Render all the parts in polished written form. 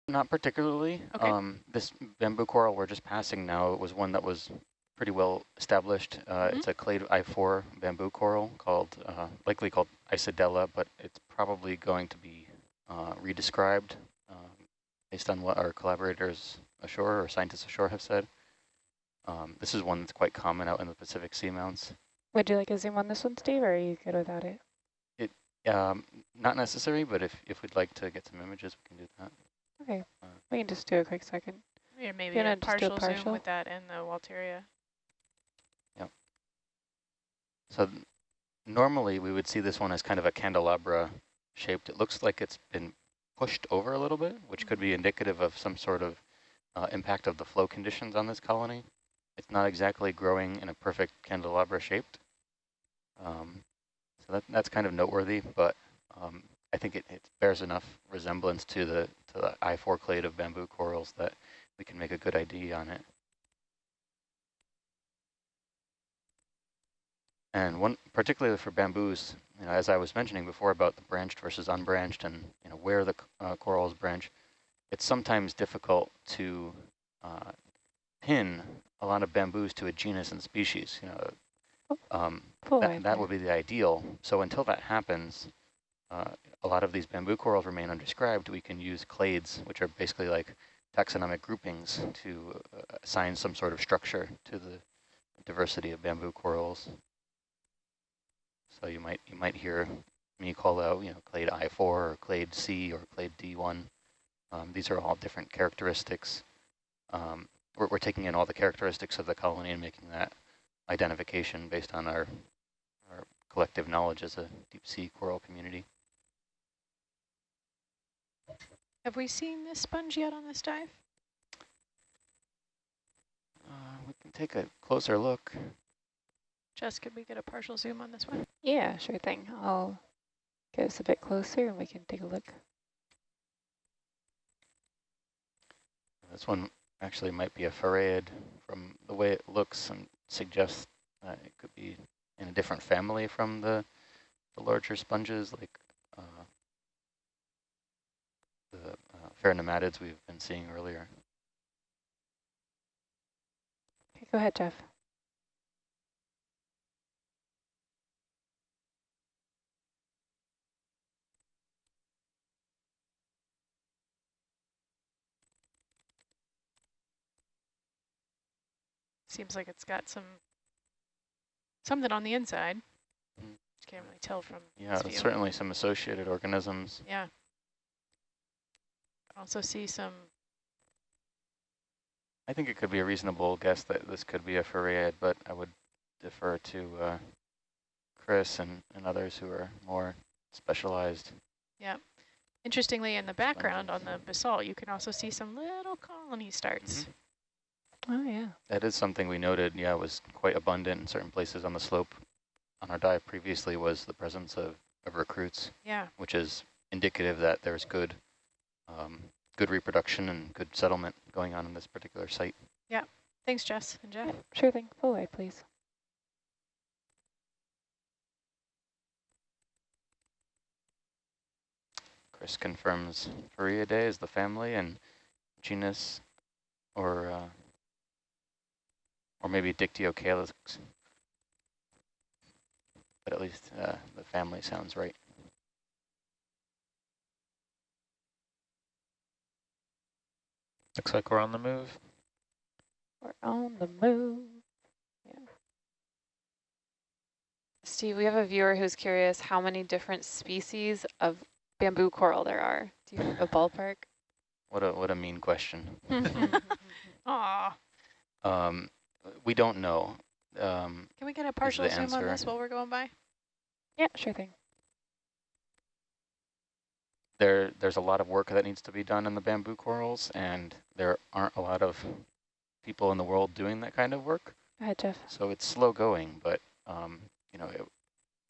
Not particularly. Okay. This bamboo coral we're just passing now was one that was pretty well established. It's a clade I4 bamboo coral called, likely called Isidella, but it's probably going to be redescribed based on what our collaborators ashore or scientists ashore have said. This is one that's quite common out in the Pacific seamounts. Would you like a zoom on this one, Steve, or are you good without it? Not necessary, but if we'd like to get some images, we can do that. Okay, we can just do a quick second. Yeah, maybe You're a gonna just do a partial zoom partial? with that and the Walteria. Yep. So normally we would see this one as kind of a candelabra shaped. It looks like it's been pushed over a little bit, which could be indicative of some sort of impact of the flow conditions on this colony. It's not exactly growing in a perfect candelabra shaped. So that's kind of noteworthy, but I think it bears enough resemblance to the I4 clade of bamboo corals that we can make a good ID on it. And one, particularly for bamboos, as I was mentioning before about the branched versus unbranched and where the corals branch, it's sometimes difficult to pin a lot of bamboos to a genus and species. That would be the ideal. So until that happens, a lot of these bamboo corals remain undescribed. We can use clades, which are basically like taxonomic groupings, to assign some sort of structure to the diversity of bamboo corals. So you might hear me call out, clade I4 or clade C or clade D1. These are all different characteristics. We're taking in all the characteristics of the colony and making that identification based on our collective knowledge as a deep sea coral community. Have we seen this sponge yet on this dive? We can take a closer look. Jess, could we get a partial zoom on this one? Yeah, sure thing. I'll get us a bit closer and we can take a look. This one actually might be a farreid from the way it looks and suggests that it could be in a different family from the larger sponges, like the ferronematids we've been seeing earlier. Okay, go ahead, Jeff. Seems like it's got something on the inside. Can't really tell from Yeah, there's certainly some associated organisms. Yeah. I also see some. I think it could be a reasonable guess that this could be a farreid, but I would defer to Chris and others who are more specialized. Yeah. Interestingly, in the background on the basalt, you can also see some little colony starts. Oh, yeah. That is something we noted, was quite abundant in certain places on the slope on our dive previously, was the presence of recruits. Yeah. Which is indicative that there's good reproduction and good settlement going on in this particular site. Yeah. Thanks, Jess and Jeff. Yeah, sure thing. Full away, please. Chris confirms Farreidae is the family and genus, or maybe Dictyocalyx, but at least the family sounds right. Looks like we're on the move. We're on the move. Yeah. Steve, we have a viewer who's curious how many different species of bamboo coral there are. Do you have a ballpark? What a mean question. Aw. We don't know. Can we get a partial zoom on this while we're going by? Yeah, sure thing. There's a lot of work that needs to be done in the bamboo corals, and there aren't a lot of people in the world doing that kind of work. Go ahead, Jeff. So it's slow going, but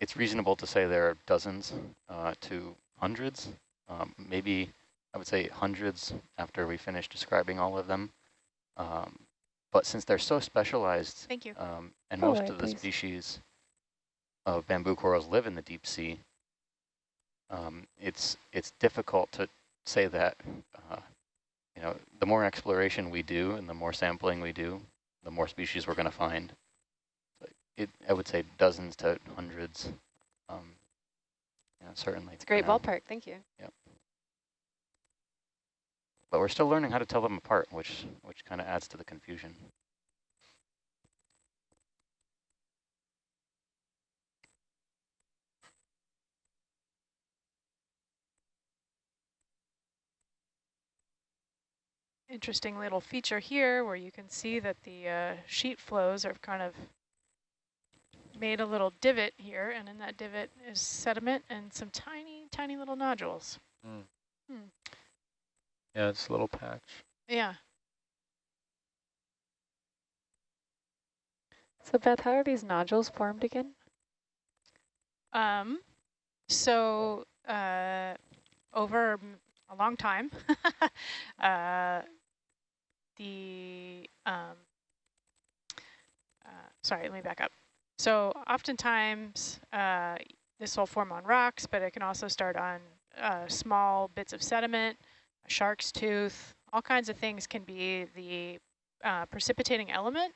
it's reasonable to say there are dozens to hundreds, maybe I would say hundreds after we finish describing all of them. But since they're so specialized, thank you. And most of the species of bamboo corals live in the deep sea, it's difficult to say that the more exploration we do and the more sampling we do, the more species we're going to find. I would say dozens to hundreds. Yeah, certainly. It's a great ballpark. Thank you. Yep. But we're still learning how to tell them apart, which kind of adds to the confusion. Interesting little feature here where you can see that the sheet flows are kind of made a little divot here, and in that divot is sediment and some tiny, tiny little nodules. Yeah, it's a little patch. Yeah. So Beth, how are these nodules formed again? So over a long time, sorry, let me back up. So oftentimes this will form on rocks, but it can also start on small bits of sediment, a shark's tooth, all kinds of things can be the precipitating element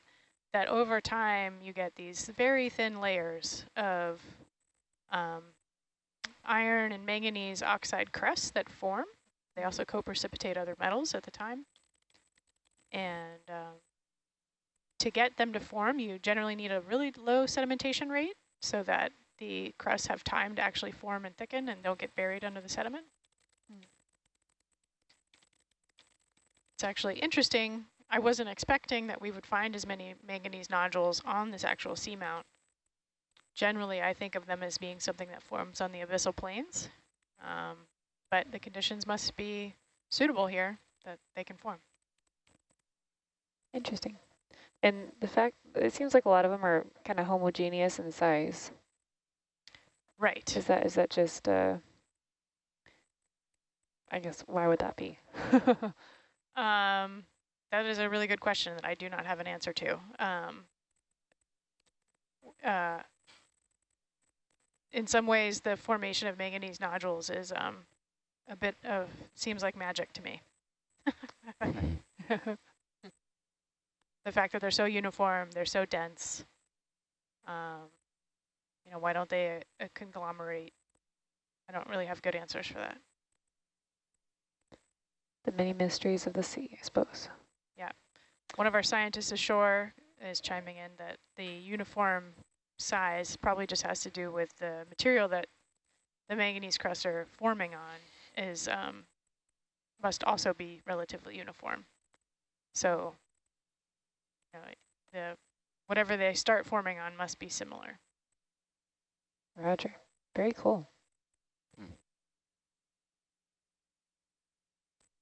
that over time you get these very thin layers of iron and manganese oxide crusts that form. They also co-precipitate other metals at the time. And to get them to form, you generally need a really low sedimentation rate so that the crusts have time to actually form and thicken and don't get buried under the sediment. It's actually interesting. I wasn't expecting that we would find as many manganese nodules on this actual seamount. Generally, I think of them as being something that forms on the abyssal plains, but the conditions must be suitable here that they can form. Interesting. And the fact, it seems like a lot of them are kind of homogeneous in size. Right. Is that just, I guess, why would that be? That is a really good question that I do not have an answer to. In some ways, the formation of manganese nodules is a bit of, seems like magic to me. The fact that they're so uniform, they're so dense. You know, why don't they conglomerate? I don't really have good answers for that. The many mysteries of the sea, I suppose. Yeah. One of our scientists ashore is chiming in that the uniform size probably just has to do with the material that the manganese crusts are forming on is must also be relatively uniform. So you know, whatever they start forming on must be similar. Roger. Very cool.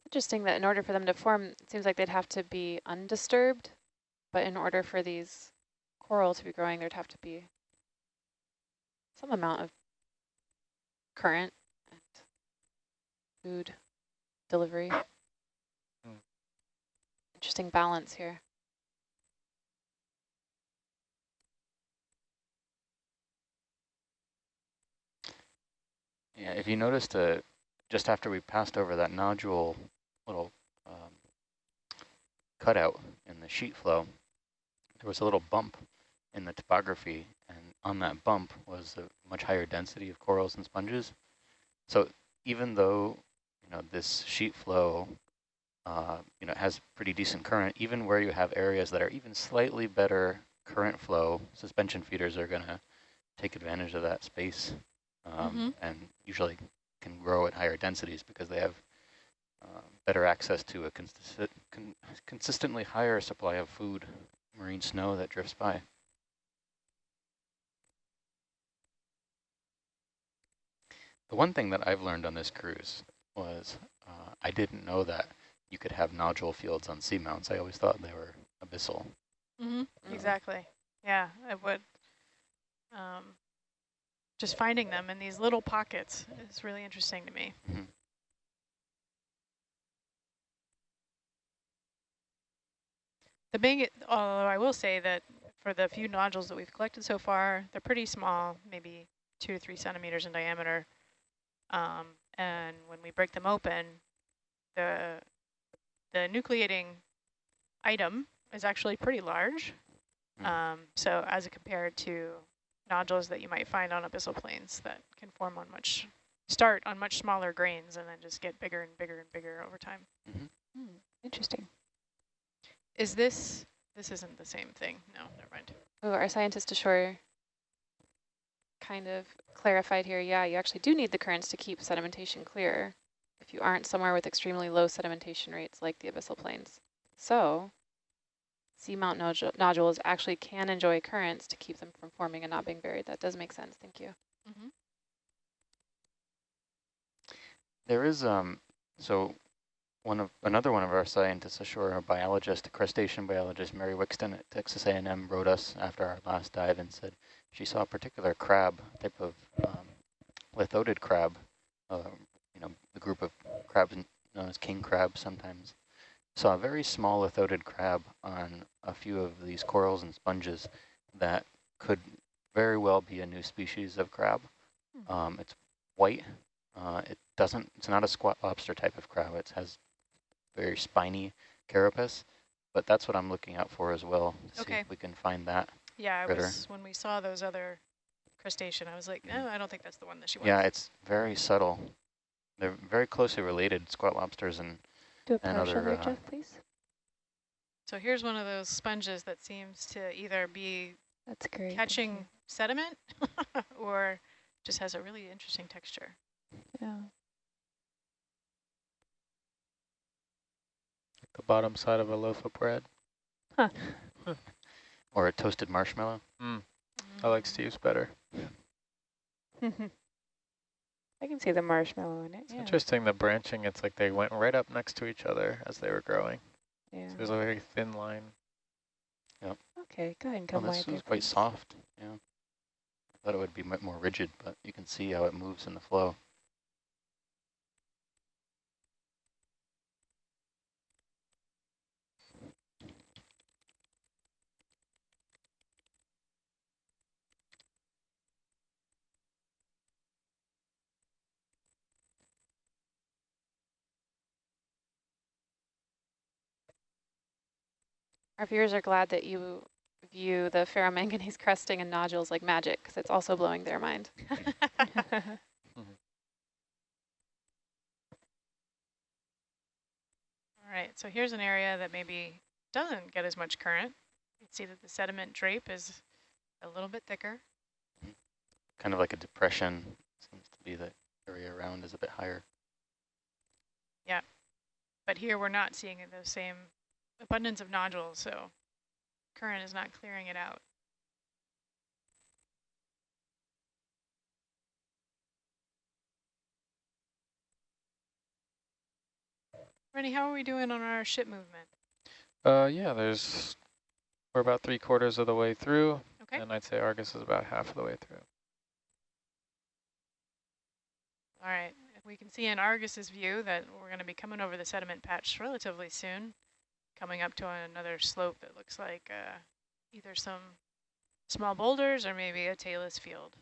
Interesting that in order for them to form, it seems like they'd have to be undisturbed, but in order for these coral to be growing, there'd have to be some amount of current and food delivery. Interesting balance here. Yeah, if you noticed, just after we passed over that nodule little cutout in the sheet flow, there was a little bump in the topography, and on that bump was a much higher density of corals and sponges. So even though this sheet flow has pretty decent current, even where you have areas that are even slightly better current flow, suspension feeders are going to take advantage of that space and usually can grow at higher densities because they have better access to a consistently higher supply of food, marine snow that drifts by. The one thing that I've learned on this cruise was I didn't know that you could have nodule fields on seamounts. I always thought they were abyssal. Exactly. Yeah, I would. Just finding them in these little pockets is really interesting to me. Although I will say that for the few nodules that we've collected so far, they're pretty small, maybe 2 to 3 centimeters in diameter. And when we break them open, the the nucleating item is actually pretty large. So as compared to nodules that you might find on abyssal plains that can form on start on much smaller grains and then just get bigger and bigger and bigger over time. Interesting. Is this isn't the same thing? No, never mind. Oh, our scientist ashore kind of clarified here. Yeah, you actually do need the currents to keep sedimentation clear if you aren't somewhere with extremely low sedimentation rates like the abyssal plains. So seamount nodules actually can enjoy currents to keep them from forming and not being buried. That does make sense. Thank you. There is so another one of our scientists ashore, a biologist, a crustacean biologist, Mary Wixton at Texas A&M, wrote us after our last dive and said she saw a particular crab, type of lithodid crab, the group of crabs known as king crabs sometimes. Saw a very small lithodid crab on a few of these corals and sponges that could very well be a new species of crab. It's white. It's not a squat lobster type of crab. It has very spiny carapace, but that's what I'm looking out for as well to see if we can find that. Yeah, when we saw those other crustacean, I was like, no, I don't think that's the one that she wants. Yeah, it's very subtle. They're very closely related, squat lobsters and other. Jeff, please. So here's one of those sponges that seems to either be that's great, catching sediment or just has a really interesting texture. Yeah. The bottom side of a loaf of bread. Huh. Or a toasted marshmallow. I like Steve's better. I can see the marshmallow in it. It's interesting, the branching, it's like they went right up next to each other as they were growing. Yeah. So there's a very thin line. Yep. Okay, go ahead and come this is quite soft. Yeah. I thought it would be more rigid, but you can see how it moves in the flow. Our viewers are glad that you view the ferromanganese crusting and nodules like magic, because it's also blowing their mind. All right, so here's an area that maybe doesn't get as much current. You can see that the sediment drape is a little bit thicker. Kind of like a depression. Seems to be the area around is a bit higher. Yeah, but here we're not seeing the same abundance of nodules, so current is not clearing it out. Rennie, how are we doing on our ship movement? Yeah, we're about 3/4 of the way through, okay. And I'd say Argus is about half of the way through. All right, we can see in Argus's view that we're going to be coming over the sediment patch relatively soon, coming up to another slope that looks like either some small boulders or maybe a talus field.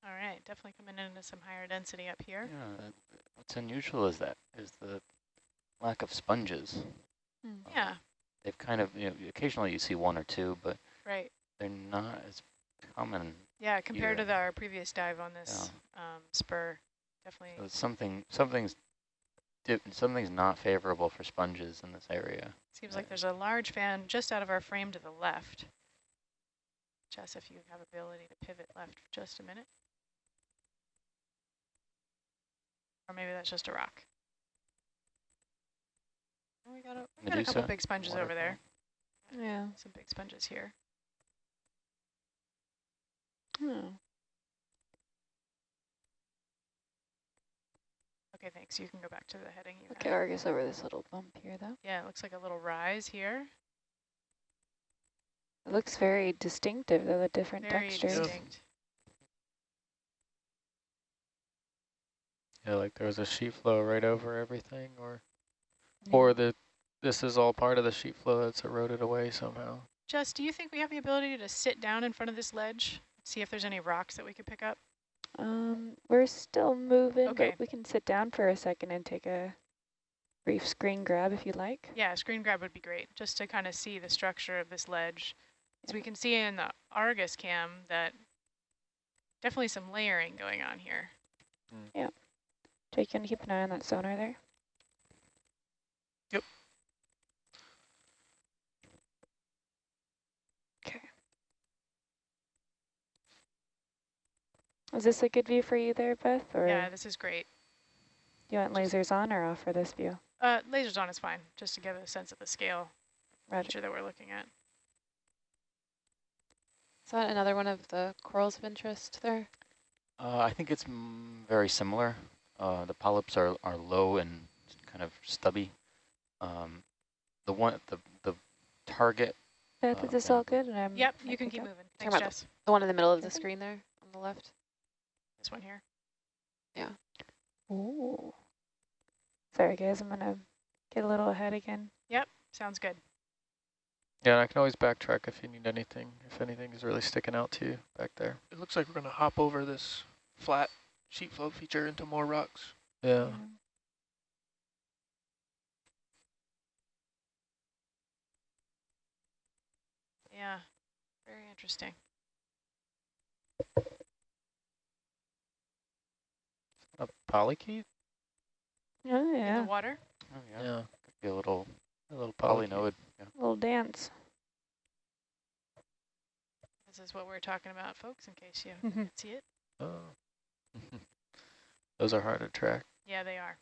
All right, definitely coming into some higher density up here. Yeah, what's unusual is the lack of sponges. Yeah. They've kind of, occasionally you see one or two, but they're not as common. Yeah, compared to our previous dive on this spur, definitely. So something's not favorable for sponges in this area. Seems like there's a large fan just out of our frame to the left. Jess, if you have ability to pivot left for just a minute. Or maybe that's just a rock. Oh, we got a couple big sponges over there. Yeah. Some big sponges here. Oh. Okay, thanks. You can go back to the heading you Okay, had. Argus over this little bump here, though. Yeah, it looks like a little rise here. It looks very distinctive, though, the different Very textures. distinct. Yeah, like there was a sheet flow right over everything, or this is all part of the sheet flow that's eroded away somehow. Jess, do you think we have the ability to sit down in front of this ledge, see if there's any rocks that we could pick up? We're still moving, Okay. but we can sit down for a second and take a brief screen grab if you'd like. Yeah, a screen grab would be great, just to kind of see the structure of this ledge. So we can see in the Argus cam that definitely some layering going on here. Yeah. Jake, can you keep an eye on that sonar there? Yep. Okay. Is this a good view for you there, Beth? Or Yeah, this is great. do you want lasers on or off for this view? Lasers on is fine, just to give a sense of the scale Roger. that we're looking at. Is that another one of the corals of interest there? I think it's very similar. The polyps are low and kind of stubby. The target. Beth, is this all good? And Yep, you can keep moving. Thanks, about Jess. the one in the middle of the screen there on the left? This one here. Yeah. Ooh. Sorry, guys, I'm going to get a little ahead again. Yep, sounds good. Yeah, and I can always backtrack if you need anything, if anything is really sticking out to you back there. It looks like we're going to hop over this flat sheet flow feature into more rocks. Yeah. Yeah, very interesting. A polychaete? Oh, In yeah. the water? Oh yeah. Yeah. Could be a little Polynode. polynode. Yeah. Little dance. This is what we're talking about, folks, in case you Mhm. see it. Oh. Those are hard to track. Yeah, they are.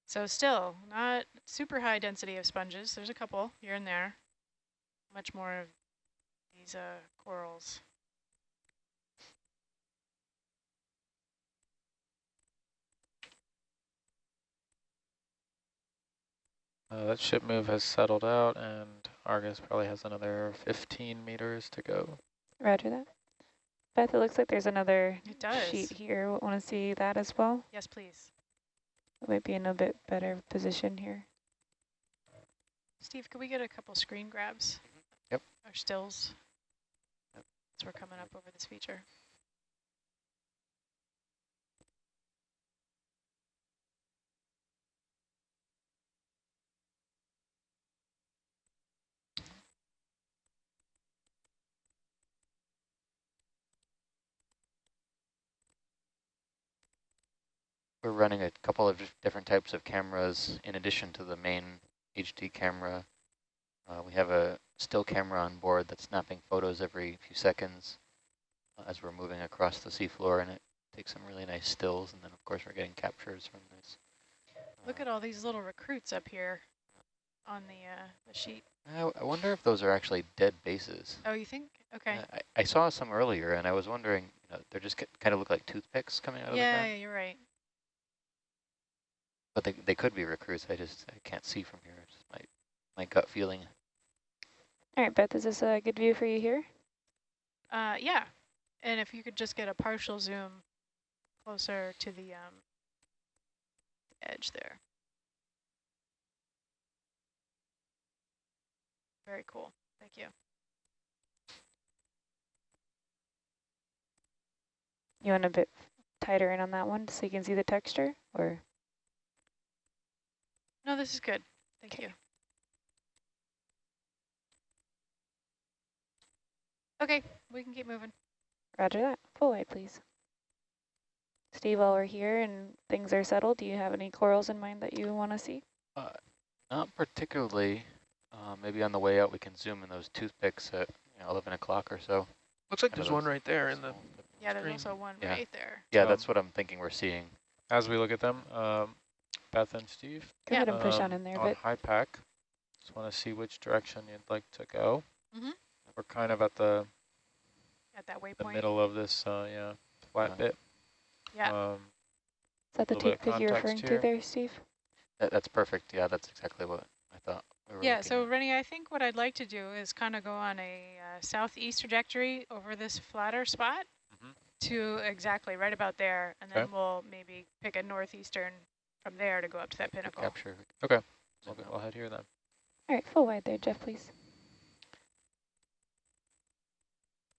So still, not super high density of sponges. There's a couple here and there. Much more of these corals. That ship move has settled out, and Argus probably has another 15 meters to go. Roger that. Beth, it looks like there's another It does. sheet here. Want to see that as well? Yes, please. It might be in a bit better position here. Steve, could we get a couple screen grabs? Yep. Or stills? Yep. As we're coming up over this feature. We're running a couple of different types of cameras in addition to the main HD camera. We have a still camera on board that's snapping photos every few seconds as we're moving across the seafloor, and it takes some really nice stills. And then, of course, we're getting captures from this. Look at all these little recruits up here on the sheet. I wonder if those are actually dead bases. Oh, you think? Okay. I saw some earlier, and I was wondering, they're just kind of look like toothpicks coming out of the Yeah, ground. you're right. But they could be recruits. I can't see from here. It's just my gut feeling. All right, Beth, is this a good view for you here? Yeah. And if you could just get a partial zoom closer to the edge there. Very cool. Thank you. You want a bit tighter in on that one so you can see the texture, or? No, this is good. Thank you. Okay, we can keep moving. Roger that. Full light, please. Steve, while we're here and things are settled, do you have any corals in mind that you want to see? Not particularly. Maybe on the way out we can zoom in those toothpicks at 11 o'clock or so. Looks like there's one right there in the Yeah, there's screen. also one Yeah. right there. Yeah, that's what I'm thinking we're seeing. As we look at them, Beth and Steve, Go ahead and push on in there a on bit. high pack, just want to see which direction you'd like to go. Mhm. We're kind of at the At that the waypoint. middle of this flat bit. Yeah. Is that the little bit tape of that you're context referring to here. there, Steve? That's perfect. Yeah, that's exactly what I thought we were Yeah, looking so at. Rennie, I think what I'd like to do is kind of go on a southeast trajectory over this flatter spot to exactly right about there, and then we'll maybe pick a northeastern from there to go up to that pinnacle. Capture. Okay, we'll head here then. All right, full wide there, Jeff, please.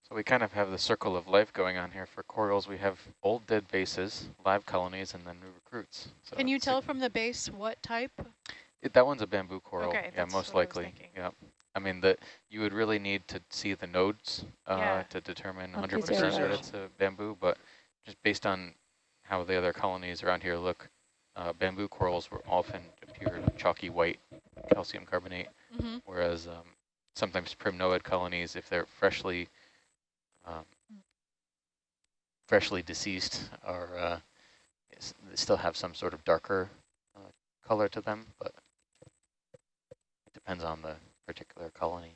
So we kind of have the circle of life going on here for corals. We have old dead bases, live colonies, and then new recruits. So Can you tell from the base what type? that one's a bamboo coral. Okay, yeah, that's most what I was likely. thinking. Yeah. I mean, you would really need to see the nodes to determine 100% that it's a bamboo, but just based on how the other colonies around here look, bamboo corals will often appear chalky white calcium carbonate, whereas sometimes primnoid colonies, if they're freshly deceased, are they still have some sort of darker color to them, but it depends on the particular colony.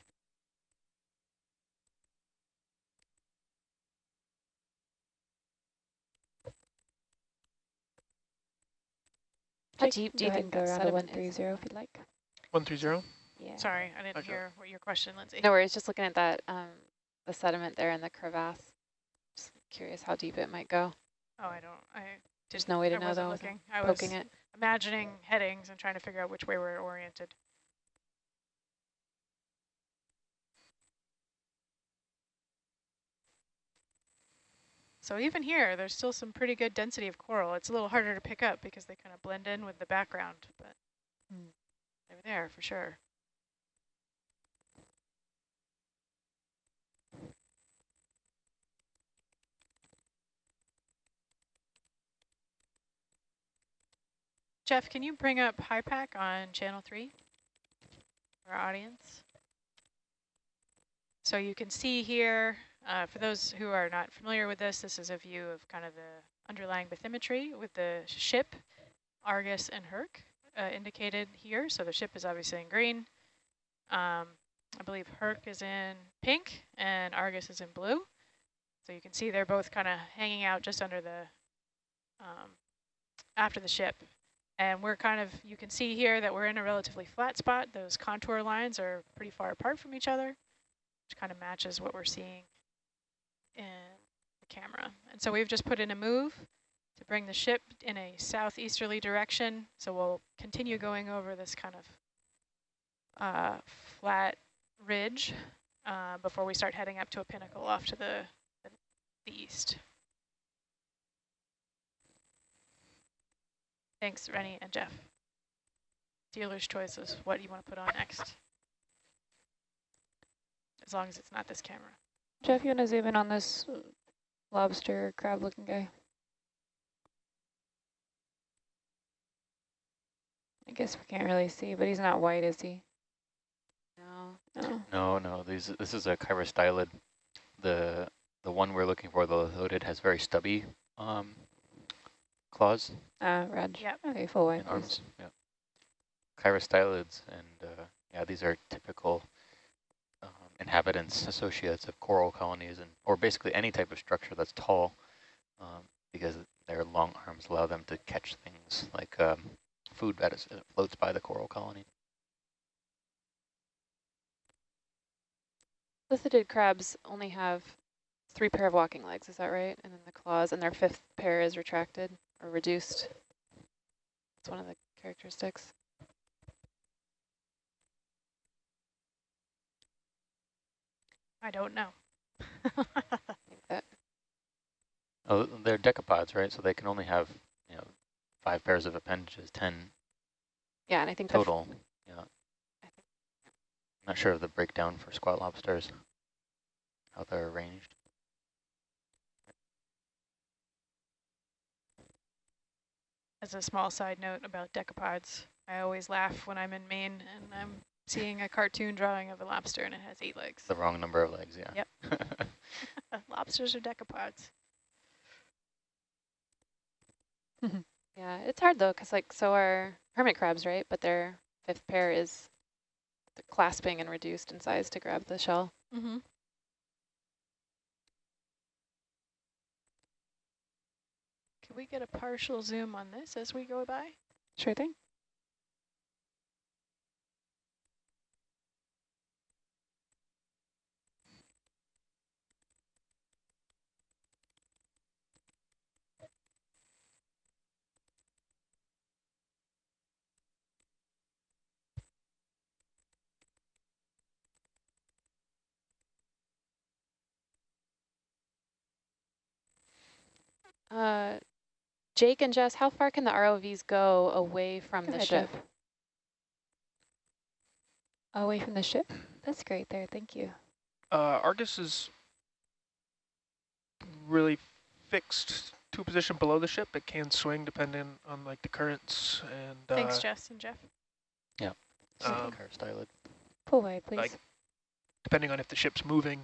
How deep do you think that sediment is? 130 if you'd like. 130? Yeah. Sorry, I didn't hear what your question, Lindsay. No worries, just looking at that, the sediment there in the crevasse. Just curious how deep it might go. Oh, There's no way to know though. Looking. I was imagining headings and trying to figure out which way we're oriented. So even here, there's still some pretty good density of coral. It's a little harder to pick up because they kind of blend in with the background, but they're there for sure. Jeff, can you bring up HiPAC on channel 3 for our audience? So you can see here, for those who are not familiar with this, this is a view of kind of the underlying bathymetry with the ship, Argus and Herc, indicated here. So the ship is obviously in green. I believe Herc is in pink and Argus is in blue. So you can see they're both kind of hanging out just under the, after the ship. And we're kind of, you can see here that we're in a relatively flat spot. Those contour lines are pretty far apart from each other, which kind of matches what we're seeing in the camera. And so we've just put in a move to bring the ship in a southeasterly direction. So we'll continue going over this kind of flat ridge before we start heading up to a pinnacle off to the east. Thanks, Rennie and Jeff. Dealer's choice is what you want to put on next. As long as it's not this camera. Jeff, you want to zoom in on this lobster crab looking guy? I guess we can't really see, but he's not white, is he? No. No. This is a chirostylid. The one we're looking for, the loaded, has very stubby claws. Red. Yep. Okay, full white. Arms. Yeah. Chirostylids, and yeah, these are typical inhabitants, associates of coral colonies, or basically any type of structure that's tall, because their long arms allow them to catch things like food that floats by the coral colony. Lithodid crabs only have 3 pair of walking legs, is that right? And then the claws, and their 5th pair is retracted or reduced. It's one of the characteristics. I don't know. Oh, they're decapods, right? So they can only have 5 pairs of appendages, 10. Yeah, and I think total. Yeah. I'm not sure of the breakdown for squat lobsters, how they're arranged. As a small side note about decapods, I always laugh when I'm in Maine and I'm seeing a cartoon drawing of a lobster and it has 8 legs. The wrong number of legs, yeah. Yep. Lobsters are decapods. Yeah, it's hard though, because so are hermit crabs, right? But their 5th pair is clasping and reduced in size to grab the shell. Can we get a partial zoom on this as we go by? Sure thing. Jake and Jess, how far can the ROVs go away from the ship? Away from the ship? That's great there, thank you. Argus is really fixed to a position below the ship. It can swing depending on like the currents and Thanks, Jess and Jeff. Yeah. Um, Car styled. Pull wide, please. Like, depending on if the ship's moving,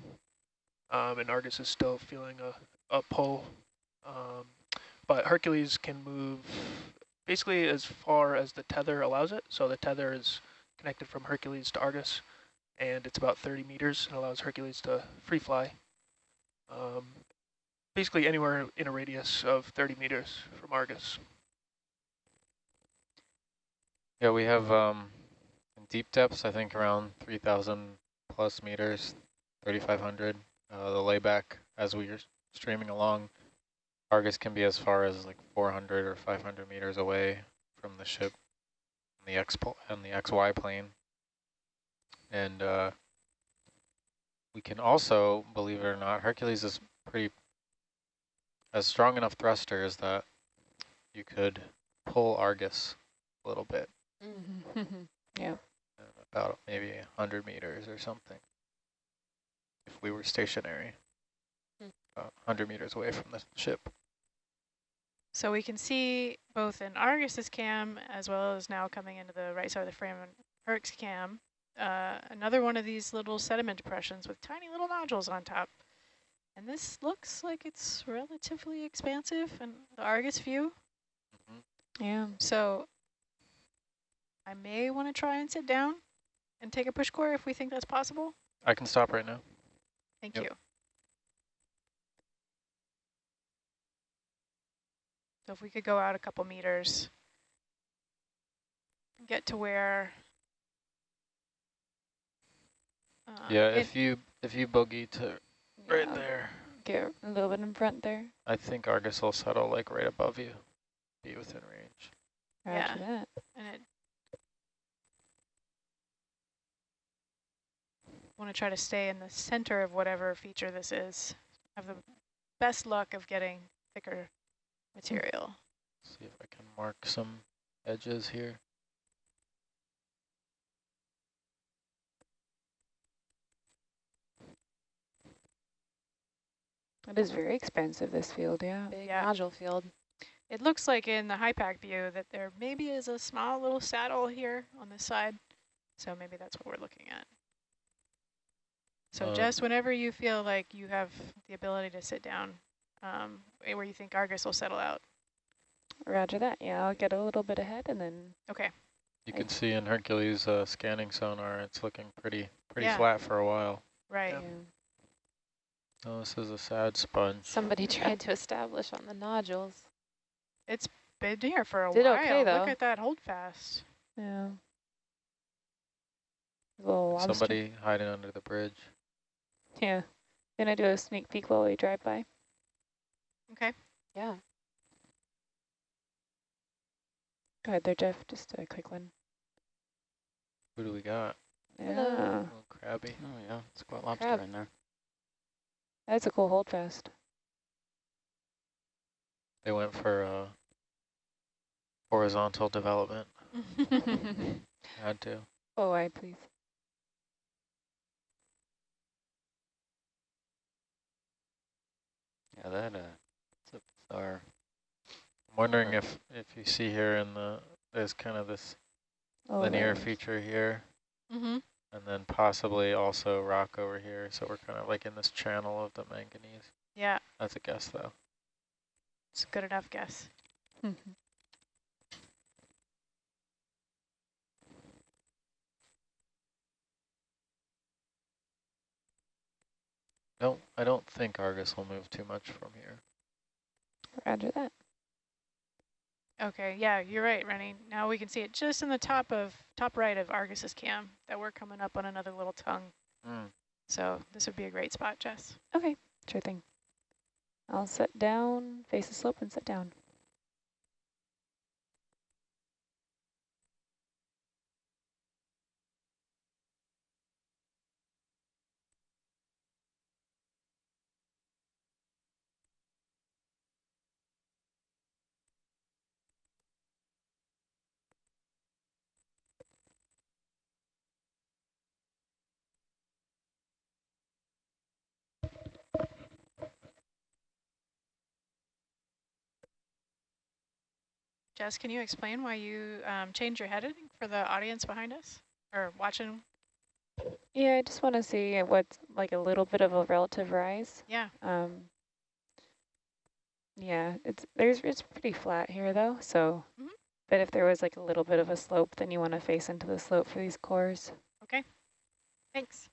and Argus is still feeling a pull. But Hercules can move basically as far as the tether allows it. So the tether is connected from Hercules to Argus, and it's about 30 meters and allows Hercules to free fly. Basically anywhere in a radius of 30 meters from Argus. Yeah, we have in deep depths, I think around 3,000 plus meters, 3,500. The layback as we are streaming along, Argus can be as far as like 400 or 500 meters away from the ship in the XY plane. And we can also, believe it or not, Hercules is has strong enough thrusters that you could pull Argus a little bit. Yeah. About maybe 100 meters or something. If we were stationary, about 100 meters away from the ship. So we can see both in Argus's cam as well as now coming into the right side of the frame in Herc's cam, another one of these little sediment depressions with tiny little nodules on top. And this looks like it's relatively expansive in the Argus view. Yeah. So I may want to try and sit down and take a push core if we think that's possible. I can stop right now. Thank Yep. you. So if we could go out a couple meters, get to where. Yeah, if you boogie to right Yeah. there, Get a little bit in front there. I think Argus will settle like right above you, be within range. Roger Yeah. that. And it want to try to stay in the center of whatever feature this is. Have the best luck of getting thicker material. See if I can mark some edges here. It is very expensive, this field, yeah. Big nodule field. It looks like in the high pack view that there maybe is a small little saddle here on this side. So maybe that's what we're looking at. So Jess, whenever you feel like you have the ability to sit down, where you think Argus will settle out. Roger that. Yeah, I'll get a little bit ahead and then. Okay. You can see in Hercules scanning sonar, it's looking pretty Yeah. flat for a while. Right. Yeah. Oh, this is a sad sponge. Somebody tried to establish on the nodules. It's been here for a Did while. okay, though. Look at that hold fast. Yeah. Little lobster. Somebody hiding under the bridge. Yeah. Gonna do a sneak peek while we drive by. Okay. Yeah. Go ahead there, Jeff. Just a quick one. Who do we got? Yeah. Oh, crabby. Oh yeah, squat lobster Crab. in there. That's a cool hold fast. They went for horizontal development. Had to. Oh, wide, please. Yeah, it's a bizarre. I'm wondering if you see here in there's kind of this linear feature here, and then possibly also rock over here. So we're kind of like in this channel of the manganese. Yeah. That's a guess though. It's a good enough guess. I don't think Argus will move too much from here. Roger that. Okay, yeah, you're right, Rennie. Now we can see it just in the top right of Argus's cam that we're coming up on another little tongue. So this would be a great spot, Jess. Okay, sure thing. I'll sit down, face the slope and sit down. Jess, can you explain why you changed your heading for the audience behind us or watching? Yeah, I just want to see what's like a little bit of a relative rise. Yeah. Yeah, it's pretty flat here though. So, Mm-hmm. But if there was like a little bit of a slope, then you want to face into the slope for these cores. Okay. Thanks.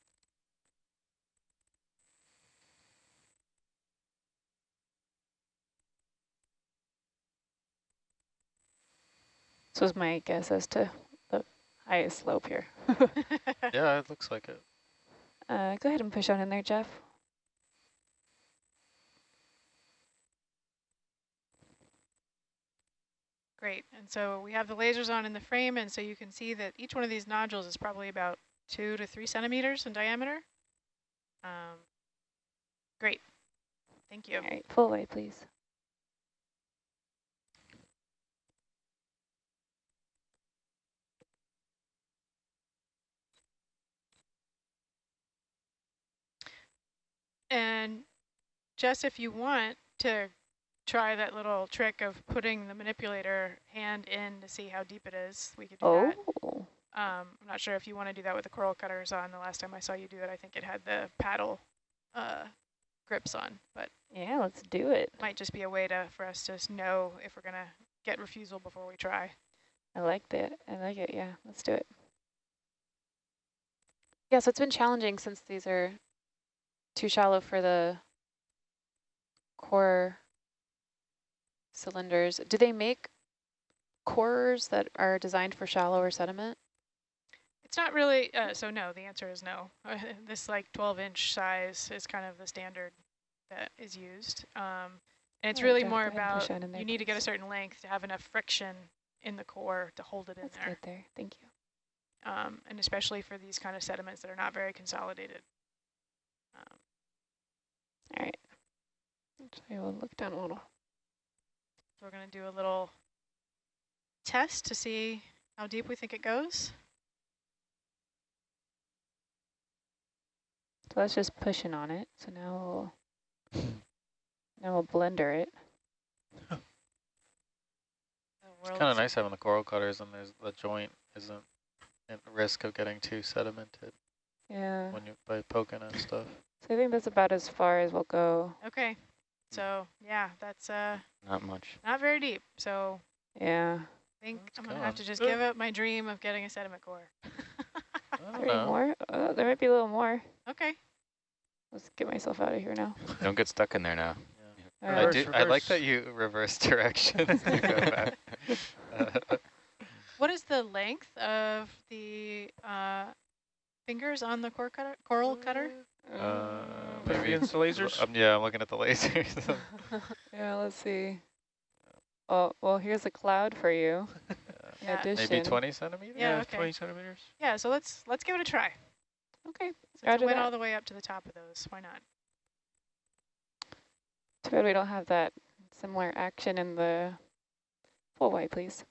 This was my guess as to the highest slope here. Yeah, it looks like it. Go ahead and push on in there, Jeff. Great. And so we have the lasers on in the frame, and so you can see that each one of these nodules is probably about 2 to 3 centimeters in diameter. Great. Thank you. All right, full way, please. And Jess, if you want to try that little trick of putting the manipulator hand in to see how deep it is, we could do that. I'm not sure if you want to do that with the coral cutters on. The last time I saw you do it, I think it had the paddle grips on, but yeah, let's do it. Might just be a way for us to know if we're going to get refusal before we try. I like that. I like it. Yeah, let's do it. Yeah, so it's been challenging since these are too shallow for the core cylinders. Do they make cores that are designed for shallower sediment? It's not really, so no, the answer is no. This like 12-inch size is kind of the standard that is used. And it's really more about, you need to get a certain length to have enough friction in the core to hold it in there. That's good there, thank you. And especially for these kind of sediments that are not very consolidated. All right, so we'll look down a little. So we're going to do a little test to see how deep we think it goes. So that's just pushing on it. So now we'll blender it. It's kind of nice having the coral cutters and there's the joint isn't at risk of getting too sedimented. Yeah. When you by poking and stuff. So I think that's about as far as we'll go. Okay. So yeah, that's not much. Not very deep. So yeah. I think I'm gonna have to just give up my dream of getting a sediment core. More? There might be a little more. Okay. Let's get myself out of here now. Don't get stuck in there now. Yeah. Reverse. I like that you reverse directions to go back. What is the length of the fingers on the coral cutter? Maybe against the lasers? Yeah, I'm looking at the lasers. Yeah, let's see. Oh, well, here's a cloud for you. Yeah. Maybe 20 centimeters? Yeah, okay. 20 centimeters. Yeah, so let's give it a try. Okay. Since it went all the way up to the top of those, why not? Too bad we don't have that similar action in the full white, please.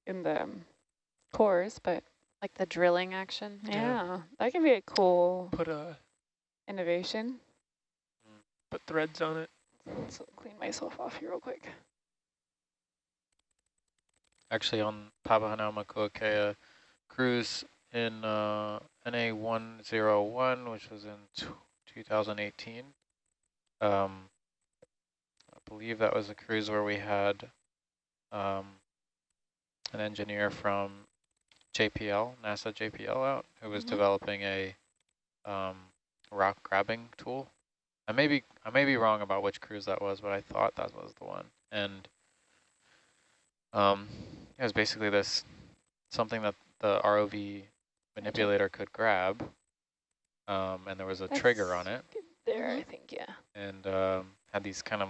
In the cores, but like the drilling action. Yeah, that can be a cool Put a innovation. Put threads on it. Let's clean myself off here real quick. Actually, on Papahanaumokuakea cruise in NA101, which was in 2018. I believe that was a cruise where we had an engineer from JPL, NASA JPL out, who was developing a rock grabbing tool. I may be wrong about which cruise that was, but I thought that was the one. And It was basically this, something that the ROV manipulator could grab, and there was a trigger on it. There, I think, yeah. And had these kind of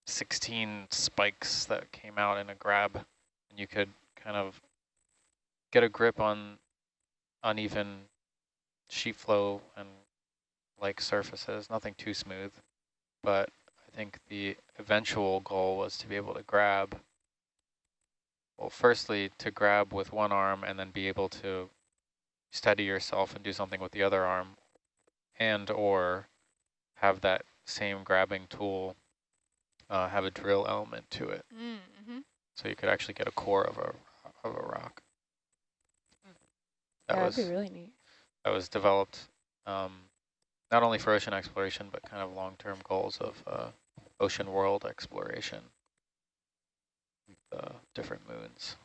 16 spikes that came out in a grab, and you could kind of get a grip on uneven sheet flow and like surfaces, nothing too smooth. But I think the eventual goal was to be able to grab, well, firstly to grab with one arm and then be able to steady yourself and do something with the other arm, and or have that same grabbing tool have a drill element to it. So you could actually get a core of a rock. That'd be really neat. That was developed not only for ocean exploration, but kind of long-term goals of ocean world exploration with different moons.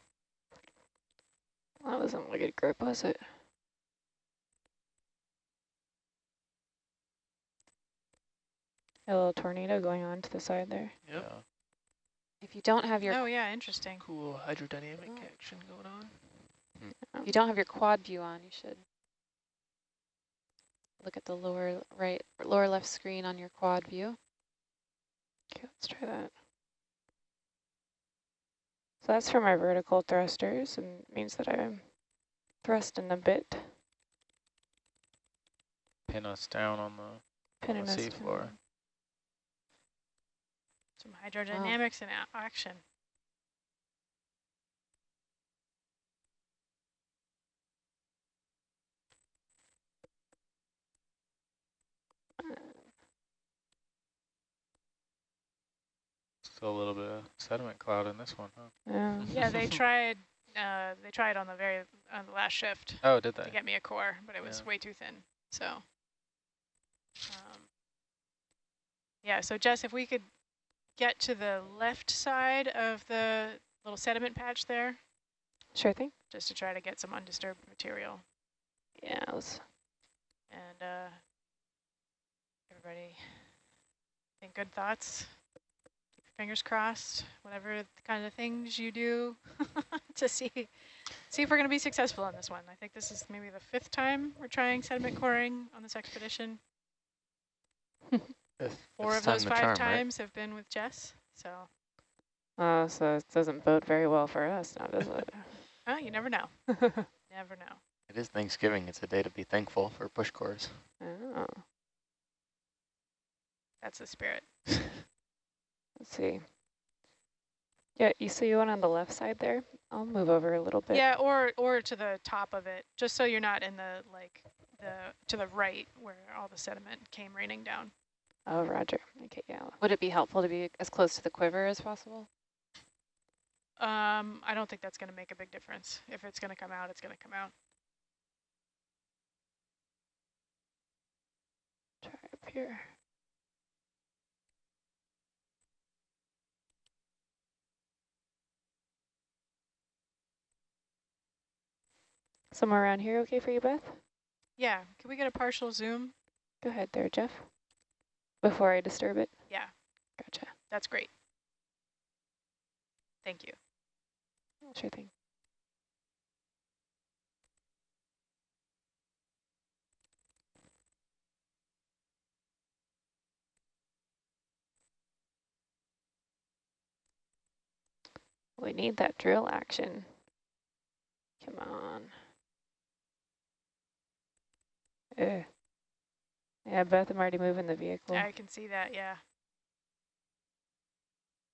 That wasn't a good grip, was it? A little tornado going on to the side there. Yep. Yeah. If you don't have your Oh yeah, interesting. Cool hydrodynamic action going on. if you don't have your quad view on, you should look at the lower left screen on your quad view. Okay, let's try that. So that's for my vertical thrusters, and means that I'm thrusting a bit. Pin us down on the seafloor. Some hydrodynamics in action. Still a little bit of sediment cloud in this one, huh? Yeah. Yeah, they tried on the last shift. Oh, did they? To get me a core, but it was way too thin. So yeah, so Jess, if we could get to the left side of the little sediment patch there. Sure thing. Just to try to get some undisturbed material. Yeah, let's. And everybody think good thoughts. Keep your fingers crossed, whatever kind of things you do to see if we're going to be successful in this one. I think this is maybe the 5th time we're trying sediment coring on this expedition. 4 of those 5 times have been with Jess, so. Oh, so it doesn't bode very well for us now, does it? Oh, you never know. Never know. It is Thanksgiving. It's a day to be thankful for push cores. Oh. That's the spirit. Let's see. Yeah, you see one on the left side there? I'll move over a little bit. Yeah, or to the top of it, just so you're not in the to the right where all the sediment came raining down. Oh, roger. Okay, yeah. Would it be helpful to be as close to the quiver as possible? I don't think that's going to make a big difference. If it's going to come out, it's going to come out. Try up here. Somewhere around here okay for you, Beth? Yeah, can we get a partial zoom? Go ahead there, Jeff. Before I disturb it? Yeah. Gotcha. That's great. Thank you. Sure thing. We need that drill action. Come on. Yeah, Beth, I'm already moving the vehicle. I can see that, yeah.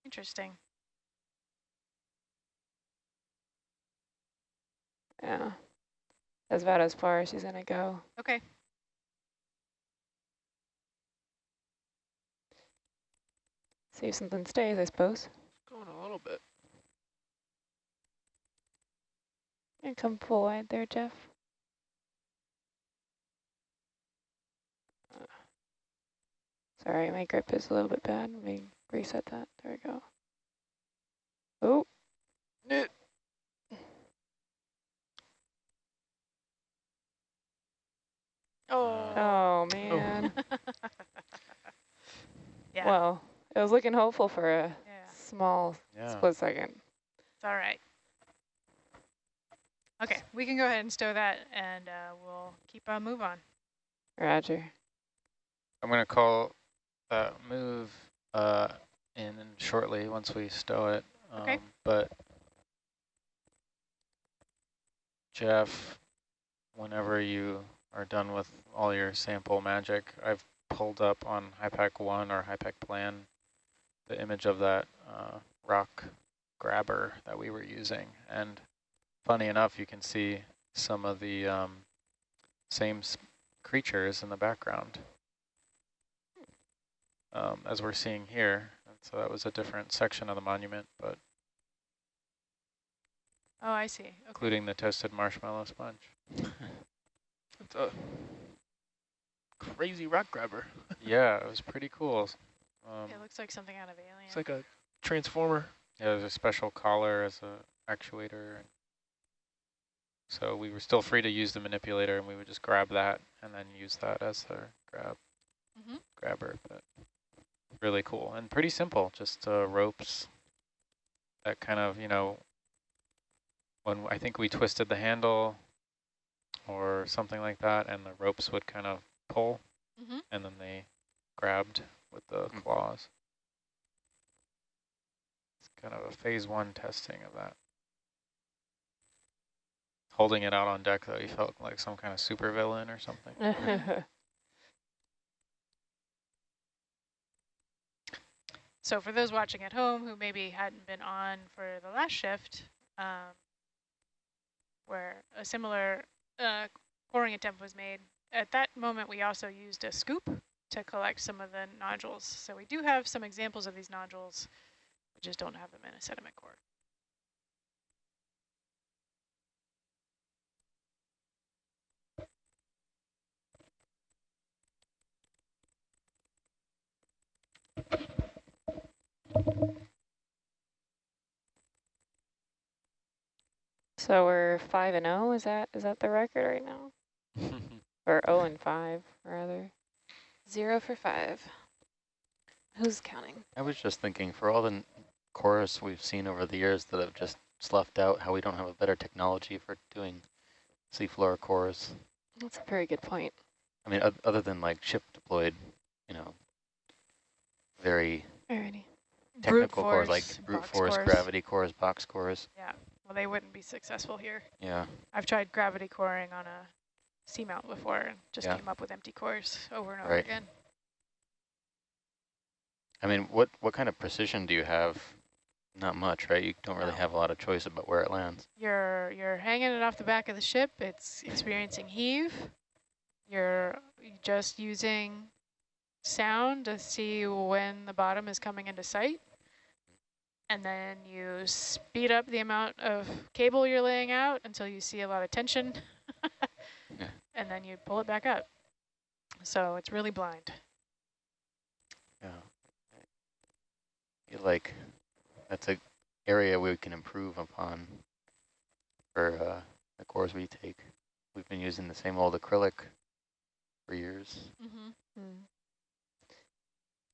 Interesting. Yeah. That's about as far as she's going to go. Okay. See if something stays, I suppose. Going a little bit. And come full wide there, Jeff. Sorry, my grip is a little bit bad. Let me reset that. There we go. Oh. Oh, man. Yeah. Well, it was looking hopeful for a small split second. It's all right. Okay, we can go ahead and stow that, and we'll keep a move on. Roger. I'm going to call that move in shortly once we stow it. Okay. But Jeff, whenever you are done with all your sample magic, I've pulled up on HiPAC 1 or HiPAC plan the image of that rock grabber that we were using. And funny enough, you can see some of the same creatures in the background as we're seeing here. And so that was a different section of the monument, but Oh, I see. Okay. including the toasted marshmallow sponge. It's a crazy rock grabber. Yeah, it was pretty cool. It looks like something out of Alien. It's like a transformer. Yeah, there's a special collar as a actuator. So we were still free to use the manipulator, and we would just grab that and then use that as our grabber. But really cool and pretty simple, just ropes that kind of, you know, when I think we twisted the handle or something like that, and the ropes would kind of pull, and then they grabbed with the claws. It's kind of a phase 1 testing of that. Holding it out on deck, though, you felt like some kind of supervillain or something. So for those watching at home who maybe hadn't been on for the last shift, where a similar coring attempt was made, at that moment we also used a scoop to collect some of the nodules. So we do have some examples of these nodules, we just don't have them in a sediment core. So we're 5-0. Is that the record right now? Or 0-5 rather? 0 for 5. Who's counting? I was just thinking, for all the cores we've seen over the years that have just sloughed out, how we don't have a better technology for doing seafloor cores. That's a very good point. I mean, other than like ship deployed, you know, very Alrighty. technical cores like brute force, cores. gravity cores, box cores. Yeah, well, they wouldn't be successful here. Yeah. I've tried gravity coring on a seamount before and just came up with empty cores over and over again. I mean, what kind of precision do you have? Not much, right? You don't really have a lot of choice about where it lands. You're hanging it off the back of the ship. It's experiencing heave. You're just using sound to see when the bottom is coming into sight. And then you speed up the amount of cable you're laying out until you see a lot of tension. And then you pull it back up. So it's really blind. Yeah. I feel like that's an area we can improve upon for the cores we take. We've been using the same old acrylic for years.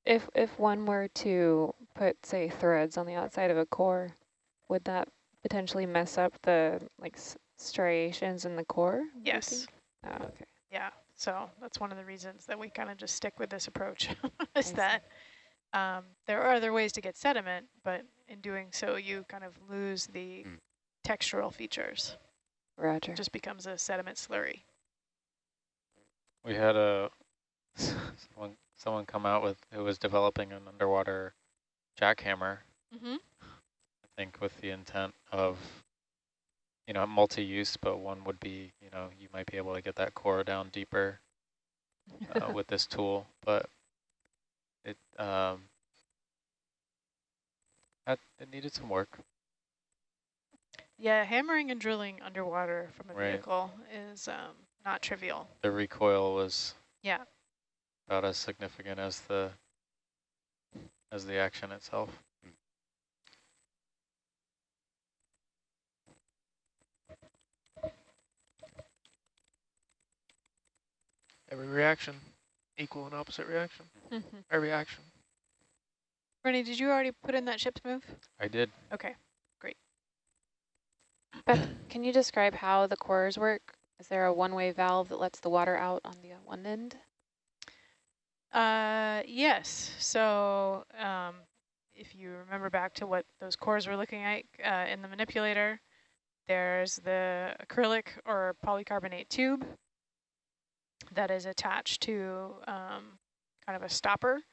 If one were to put, say, threads on the outside of a core, would that potentially mess up the striations in the core? Yes. Oh, okay. Yeah. So that's one of the reasons that we kind of just stick with this approach is that there are other ways to get sediment, but in doing so, you kind of lose the textural features. Roger. It just becomes a sediment slurry. We had someone come out with who was developing an underwater jackhammer. I think with the intent of, you know, multi-use, but one would be, you know, you might be able to get that core down deeper with this tool, but it needed some work. Yeah, hammering and drilling underwater from a vehicle is not trivial. The recoil was about as significant as the action itself. Every reaction, equal and opposite reaction. Every action. Rennie, did you already put in that ship's move? I did. Okay, great. Beth, can you describe how the cores work? Is there a one-way valve that lets the water out on the one end? Yes. So if you remember back to what those cores were looking like in the manipulator, there's the acrylic or polycarbonate tube that is attached to kind of a stopper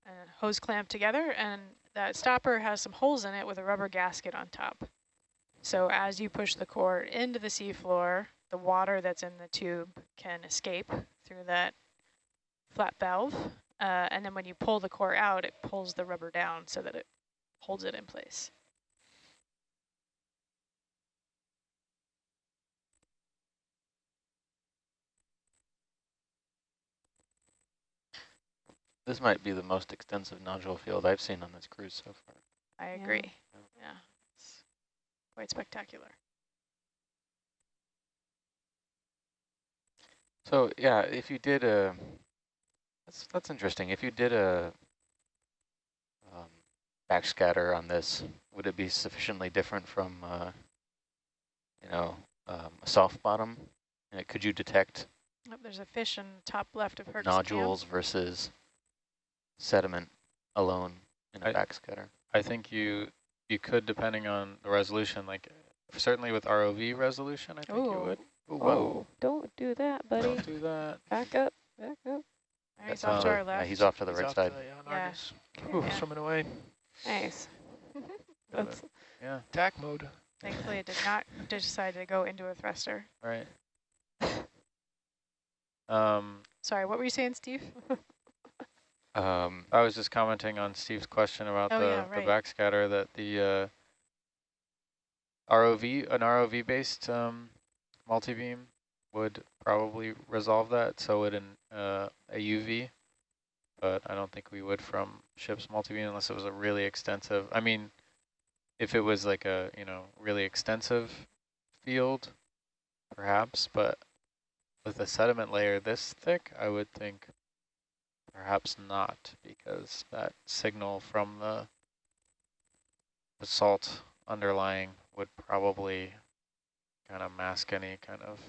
and hose clamped together, and that stopper has some holes in it with a rubber gasket on top. So as you push the core into the seafloor, the water that's in the tube can escape through that flat valve, and then when you pull the core out, it pulls the rubber down so that it holds it in place. This might be the most extensive nodule field I've seen on this cruise so far. I agree. Yeah, it's quite spectacular. So yeah, if you did a, that's interesting. If you did a backscatter on this, would it be sufficiently different from, a soft bottom? Could you detect Oh, there's a fish in the top left of Herc's nodules versus sediment alone in a backscatter? I think you could, depending on the resolution, like certainly with ROV resolution, I think you would. Whoa, don't do that, buddy. Don't do that. Back up, back up. He's off to our left. Yeah, he's off to the He's right off side. To, Yeah. Argus. Swimming away. Nice. That's Yeah. Attack mode. Thankfully, it did not decide to go into a thruster. Right. Sorry, what were you saying, Steve? I was just commenting on Steve's question about the backscatter, that the an ROV-based multi-beam would probably resolve that, so would a UV, but I don't think we would from ship's multi-beam unless it was a really extensive, I mean, if it was like a, really extensive field, perhaps, but with a sediment layer this thick, I would think perhaps not, because that signal from the salt underlying would probably kind of mask any kind of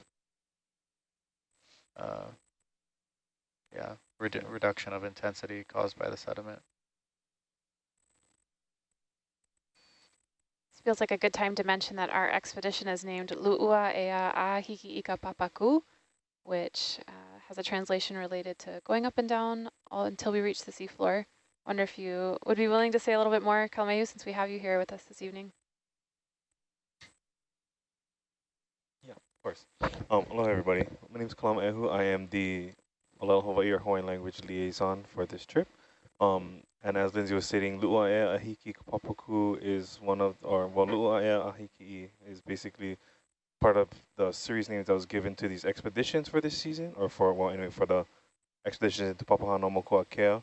reduction of intensity caused by the sediment. This feels like a good time to mention that our expedition is named Lu'ua Ea Ahiki Ika Papaku, which has a translation related to going up and down until we reach the seafloor. Wonder if you would be willing to say a little bit more, Kalmayu, since we have you here with us this evening. Yeah, of course. Hello, everybody. My name is Kalmayu. I am the Olel Hawaii or Hawaiian language liaison for this trip. And as Lindsay was stating, Lu'ua Ea Ahiki Papaku is one of, Lu'ua Ea Ahiki is basically part of the series names that was given to these expeditions for this season, or for the expeditions into Papahanaumokuakea.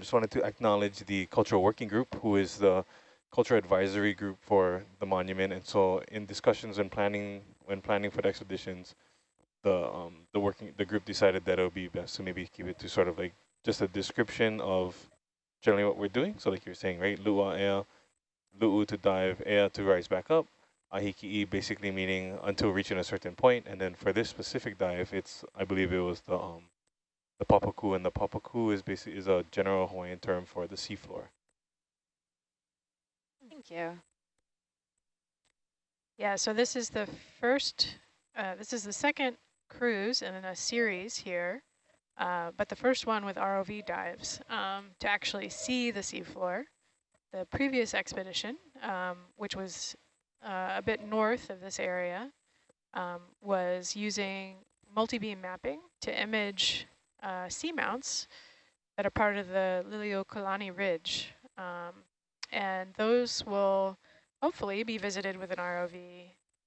Just wanted to acknowledge the cultural working group, who is the cultural advisory group for the monument. And so in discussions and planning for the expeditions, the group decided that it would be best to maybe keep it to sort of like just a description of generally what we're doing. So like you're saying, right? Lu'ua Ea, Lu'u to dive, Ea to rise back up, Ahiki basically meaning until reaching a certain point. And then for this specific dive, I believe it was the Papaku, and the Papaku is a general Hawaiian term for the seafloor. Thank you. Yeah, so this is the second cruise in a series here, but the first one with ROV dives to actually see the seafloor. The previous expedition, which was a bit north of this area, was using multi-beam mapping to image seamounts that are part of the Liliuokalani Ridge. And those will hopefully be visited with an ROV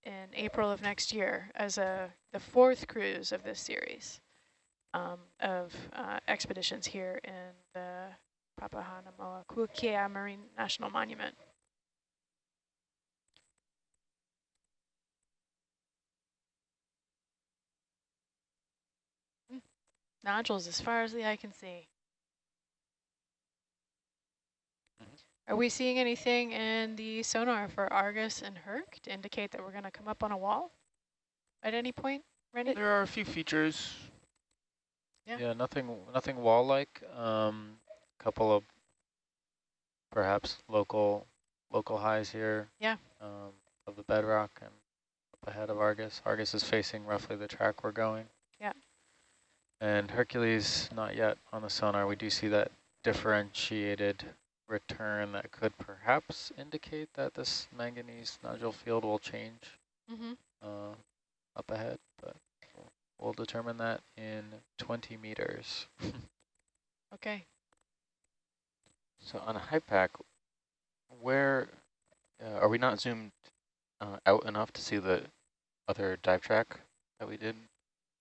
in April of next year as the fourth cruise of this series of expeditions here in the Papahanaumokuakea Marine National Monument. Nodules as far as the eye can see. Are we seeing anything in the sonar for Argus and Herc to indicate that we're going to come up on a wall at any point, Randy? There are a few features. Yeah, nothing wall-like. Couple of perhaps local highs here. Yeah. Of the bedrock and up ahead of Argus. Argus is facing roughly the track we're going. Yeah. And Hercules, not yet on the sonar. We do see that differentiated return that could perhaps indicate that this manganese nodule field will change up ahead, but we'll determine that in 20 meters. Okay. So on a HYPACK, where are we not zoomed out enough to see the other dive track that we did?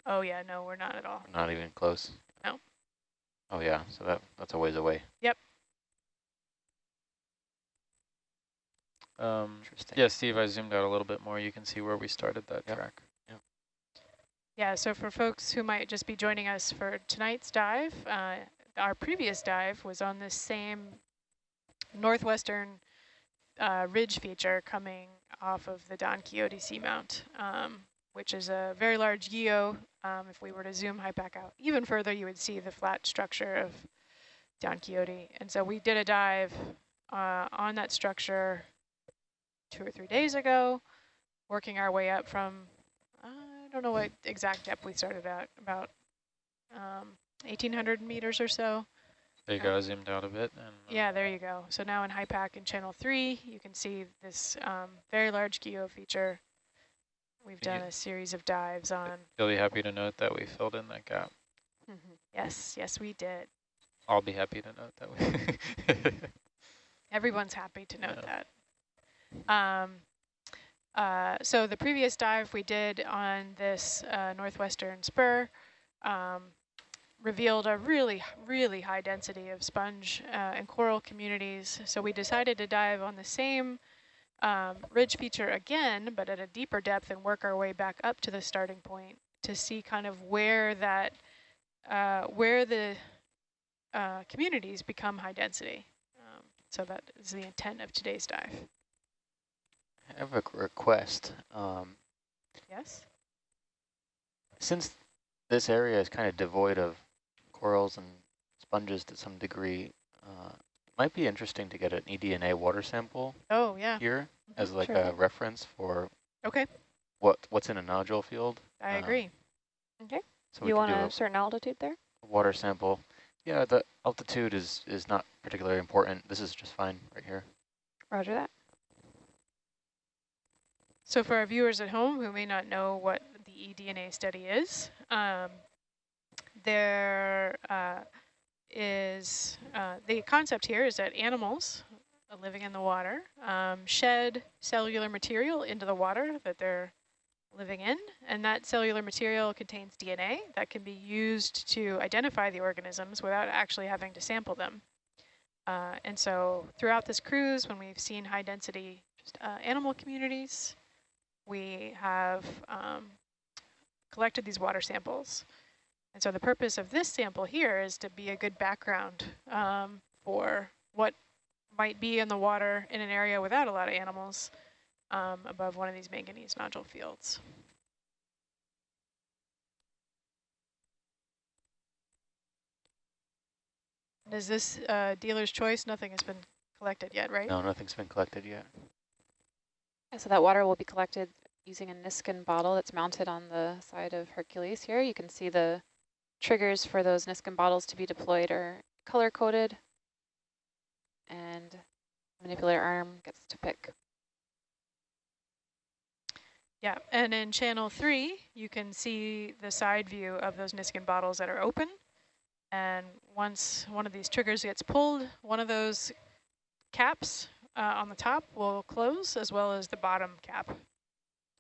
Oh yeah, no, we're not at all. Not even close. No. Oh yeah, so that's a ways away. Yep. Interesting. Yeah, Steve, I zoomed out a little bit more. You can see where we started that track. Yep. Yeah, so for folks who might just be joining us for tonight's dive, our previous dive was on this same northwestern ridge feature coming off of the Don Quixote Seamount, which is a very large geo. If we were to zoom HYPACK out even further, you would see the flat structure of Don Quixote. And so we did a dive on that structure 2 or 3 days ago, working our way up from, I don't know what exact depth we started at, about 1,800 meters or so. There you go, I zoomed out a bit. And yeah, there you go. So now in HYPACK in channel 3, you can see this very large geo feature. We've done a series of dives on. You'll be happy to note that we filled in that gap. Yes, yes, we did. I'll be happy to note that we. Everyone's happy to note that. So the previous dive we did on this northwestern spur revealed a really, really high density of sponge and coral communities. So we decided to dive on the same ridge feature again, but at a deeper depth, and work our way back up to the starting point to see kind of where that, where the communities become high density. So that is the intent of today's dive. I have a request. Yes? Since this area is kind of devoid of corals and sponges to some degree, it might be interesting to get an eDNA water sample here as like a reference for what's in a nodule field. I agree. Okay. So you want a certain altitude there? Water sample. Yeah, the altitude is not particularly important. This is just fine right here. Roger that. So for our viewers at home who may not know what the eDNA study is, there is the concept here is that animals living in the water shed cellular material into the water that they're living in, and that cellular material contains DNA that can be used to identify the organisms without actually having to sample them. And so throughout this cruise, when we've seen high density animal communities, we have collected these water samples. And so the purpose of this sample here is to be a good background for what might be in the water in an area without a lot of animals above one of these manganese nodule fields. Is this dealer's choice? Nothing has been collected yet, right? No, nothing's been collected yet. Yeah, so that water will be collected using a Niskin bottle that's mounted on the side of Hercules here. You can see the triggers for those Niskin bottles to be deployed are color-coded, and the manipulator arm gets to pick. Yeah, and in channel 3, you can see the side view of those Niskin bottles that are open. And once one of these triggers gets pulled, one of those caps on the top will close, as well as the bottom cap,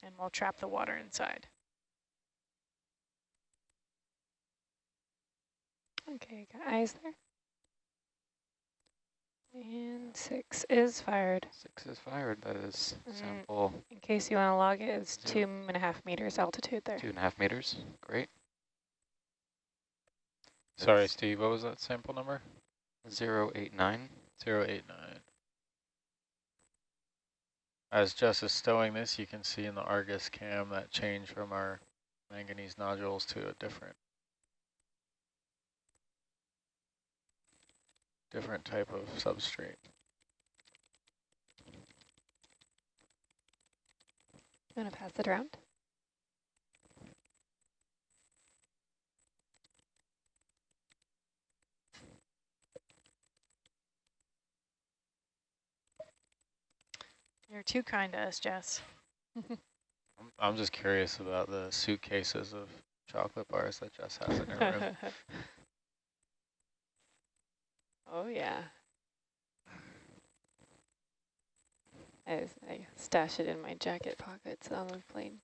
and we'll trap the water inside. Okay, got eyes there. And 6 is fired. 6 is fired. That is sample. In case you want to log it, it's 2.5 meters altitude there. 2.5 meters. Great. Sorry, Steve, what was that sample number? 089. 089. As Jess is stowing this, you can see in the Argus cam that change from our manganese nodules to a different type of substrate. You want to pass it around? You're too kind to us, Jess. I'm just curious about the suitcases of chocolate bars that Jess has in her room. Oh, yeah. I stash it in my jacket pockets on the plane.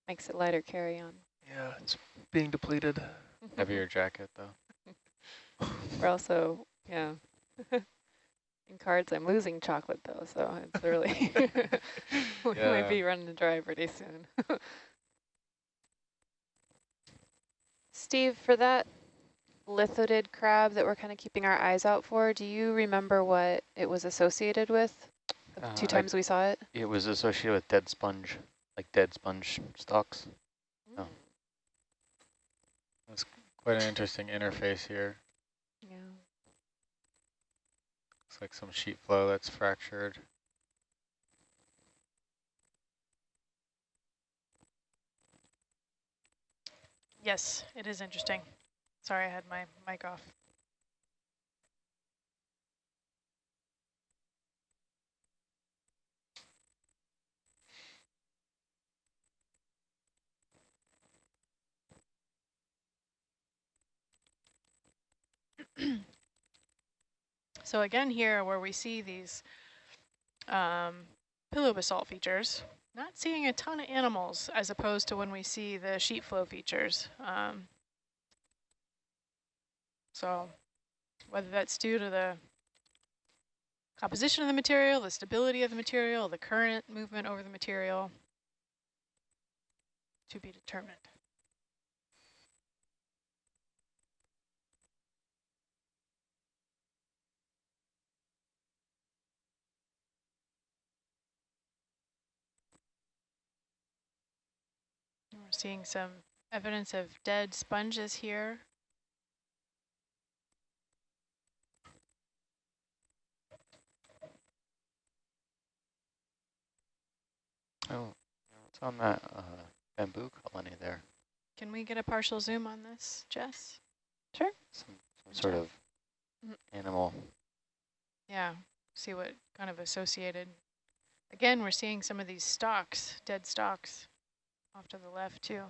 Makes it lighter carry on. Yeah, it's being depleted. Heavier jacket, though. We're also, yeah. In cards, I'm losing chocolate, though, so it's really, we might be running dry pretty soon. Steve, for that lithodid crab that we're kind of keeping our eyes out for, do you remember what it was associated with the 2 times we saw it? It was associated with dead sponge, like dead sponge stalks. Oh. That's quite an interesting interface here. Yeah. Looks like some sheet flow that's fractured. Yes, it is interesting. Sorry, I had my mic off. So again here where we see these pillow basalt features, not seeing a ton of animals as opposed to when we see the sheet flow features. So whether that's due to the composition of the material, the stability of the material, the current movement over the material, to be determined. We're seeing some evidence of dead sponges here. Oh, what's on that bamboo colony there? Can we get a partial zoom on this, Jess? Sure. Some sort of animal. Yeah, see what kind of associated. Again, we're seeing some of these stalks, dead stalks, off to the left too.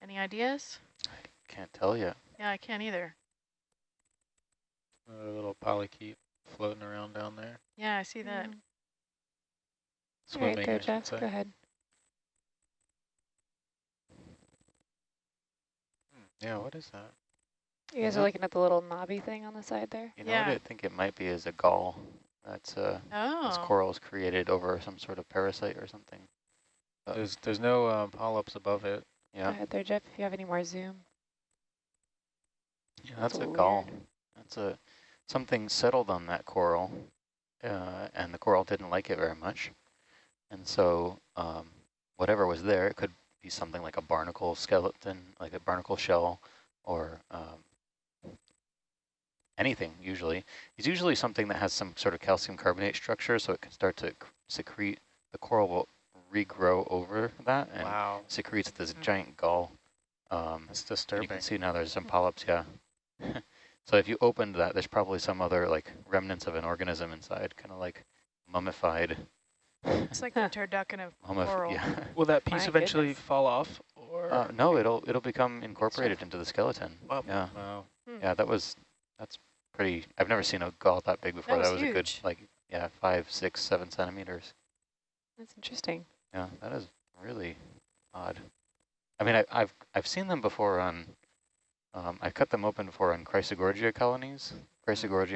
Any ideas? I can't tell you. Yeah, I can't either. A little polychaete floating around down there. Yeah, I see that. All right, Swimming, go I should Jeff, say. go ahead. Yeah, what is that? You guys are looking at the little knobby thing on the side there? You know what I think it might be is a gull. That's this coral is created over some sort of parasite or something. There's no polyps above it. Go Yeah, ahead there, Jeff, if you have any more zoom. yeah, that's a weird. gull. That's something settled on that coral, and the coral didn't like it very much. And so whatever was there, it could be something like a barnacle skeleton, like a barnacle shell, or anything usually. It's usually something that has some sort of calcium carbonate structure, so it can start to secrete. The coral will regrow over that and secretes this giant gull. That's disturbing. You can see now there's some polyps, yeah. So if you opened that, there's probably some other like remnants of an organism inside, kind of like mummified. It's like the turducken of coral. Yeah. Will that piece My eventually goodness. fall off? Or No, it'll become incorporated into the skeleton. Wow. Yeah, Wow. yeah, that's pretty. I've never seen a gull that big before. That Was was a good huge. 5, 6, 7 centimeters. That's interesting. Yeah, that is really odd. I mean, I've seen them before on. I cut them open before on Chrysogorgia colonies. Chrysogorgia